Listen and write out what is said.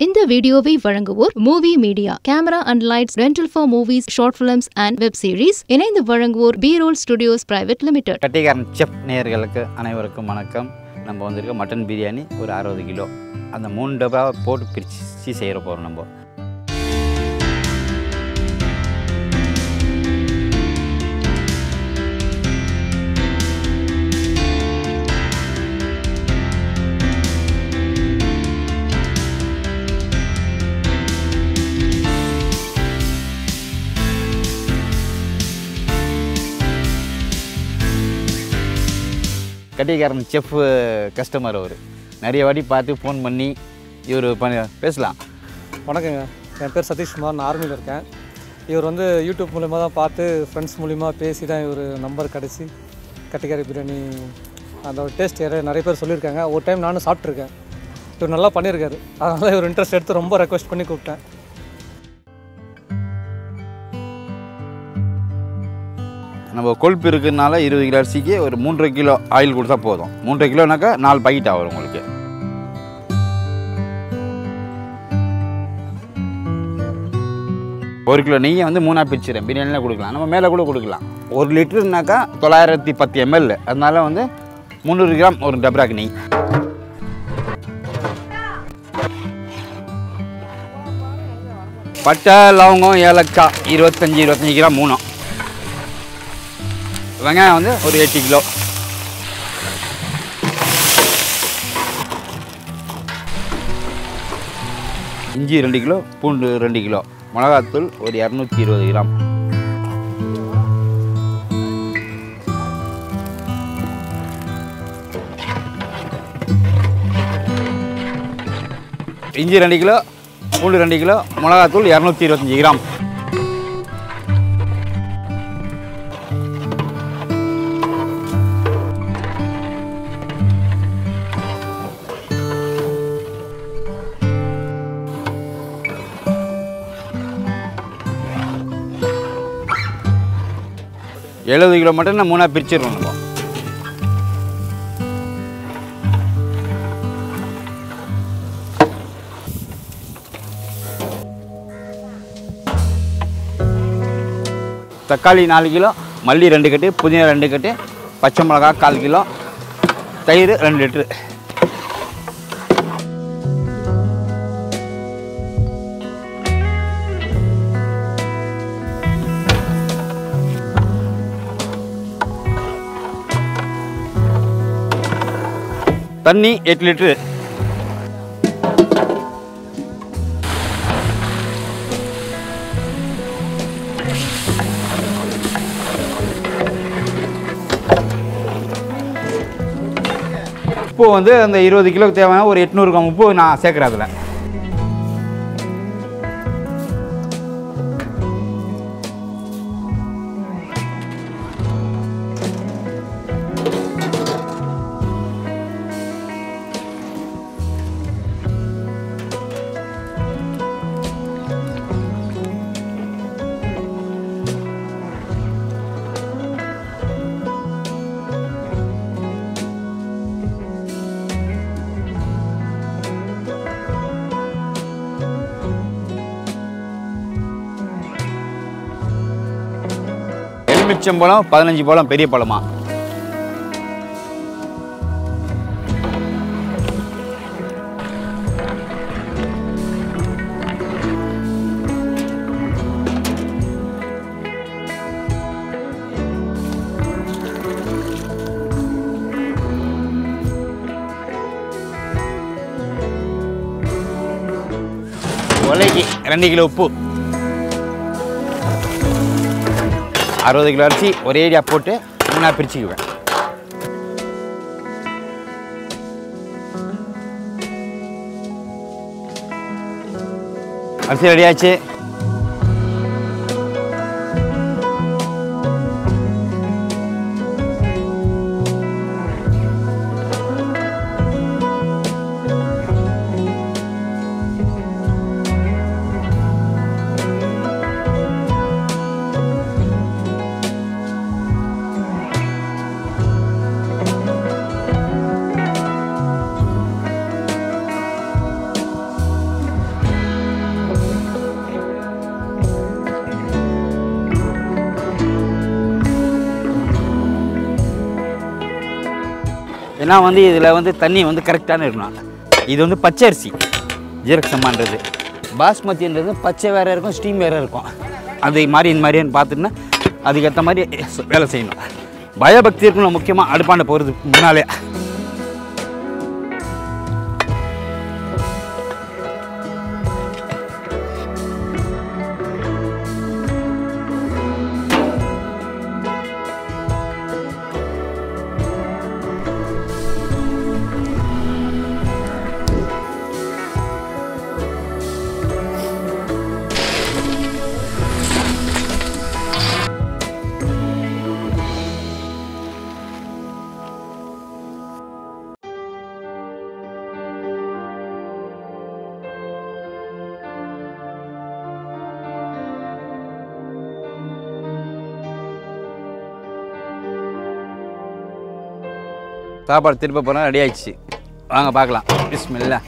இந்த வீடியோவை வழங்குவோர் movie media camera and lights rental for movies short films and web series இணைந்து வழங்குவோர் BROLL studios private limited. Kattikaaran chef நேயர்களுக்கு அனைவருக்கும் வணக்கம். நம்ம வந்திருக்க மட்டன் பிரியாணி ஒரு 60 கிலோ அந்த 3 டப்பா போட்டு பிரித்து செய்கிற போகிறோம். நம்ம கட்டிக்காரன் செஃப் கஸ்டமர் அவர் நிறைய வாட்டி பார்த்து ஃபோன் பண்ணி இவர் பேசலாம். வணக்கங்க, என் பேர் சதீஷ்குமார், நான் ஆர்மியில் இருக்கேன். இவர் வந்து யூடியூப் மூலிமா தான் பார்த்து ஃப்ரெண்ட்ஸ் மூலிமா பேசி தான் இவர் நம்பர் கிடச்சி கட்டிக்காரி பிரியாணி அந்த டேஸ்ட் நிறைய பேர் சொல்லியிருக்காங்க. ஒரு டைம் நானும் சாப்பிட்ருக்கேன். இவர் நல்லா பண்ணியிருக்காரு, அதனால் இவர் இன்ட்ரெஸ்ட் எடுத்து ரொம்ப ரெக்வஸ்ட் பண்ணி கூப்பிட்டேன். நம்ம கொழுப்பு இருக்கிறதுனால 20 கிலோ அரிசிக்கு ஒரு 3.5 கிலோ ஆயில் கொடுத்தா போதும். 3.5 கிலோனாக்கா 4 பாக்கெட் ஆகும் உங்களுக்கு. ஒரு கிலோ நெய்யை வந்து 3ஆக பிரிச்சுறேன். பிரியாணியில் கொடுக்கலாம், நம்ம மேலே கூட கொடுக்கலாம். 1 லிட்டருனாக்கா 910 ml, அதனால வந்து 300 கிராம் ஒரு டப்ராக்கு நெய். பட்டை, லவங்கம், ஏலக்காய் 25 கிராம் 3. வெங்காயம் வந்து ஒரு 8 கிலோ. இஞ்சி 2 கிலோ, பூண்டு 2 கிலோ, மிளகாத்தூள் ஒரு 220 கிராம். இஞ்சி 2 கிலோ, பூண்டு 2 கிலோ, மிளகாத்தூள் 225 கிராம். எழுபது கிலோ மட்டும் நான் 3ஆக பிரிச்சிடணும். நம்ம தக்காளி 4 கிலோ, மல்லி 2 கட்டு, புதினா 2 கட்டு, பச்சை மிளகா 1/4 கிலோ, தயிர் 2 லிட்டரு. தண்ணி 8 லிட்டரு. உப்பு வந்து அந்த 20 கிலோக்கு தேவையான ஒரு 800 கிராம் உப்பு நான் சேர்க்குறேன். அதில் எலுமிச்சம்பழம் 15 பழம் பெரிய பழமா. ஒலைக்கு 2 கிலோ உப்பு. 60 கிலோ அரிசி ஒரே ஏரியா போட்டு 3ஆக பிரிச்சுக்குவேன். அரிசி ரெடியாச்சு. ஏன்னா வந்து இதில் வந்து தண்ணி வந்து கரெக்டான இருக்கணும். இது வந்து பச்சை அரிசி ஜீரக சம்பான்றது. பாஸ்மதின்றது பச்சை வேறு இருக்கும், ஸ்டீம் வேறு இருக்கும். அது மாதிரி இந்த மாதிரின்னு பார்த்துட்டுன்னா அதுக்கேற்ற மாதிரி வேலை செய்யணும். பயபக்தி இருக்கணும் முக்கியமாக அடுப்பாண்ட போகிறதுக்கு முன்னாலே. சாப்பாடு திருப்ப போனால் ரெடி ஆகிடுச்சு. வாங்க பார்க்கலாம். பிஸ்மில்லாஹ்.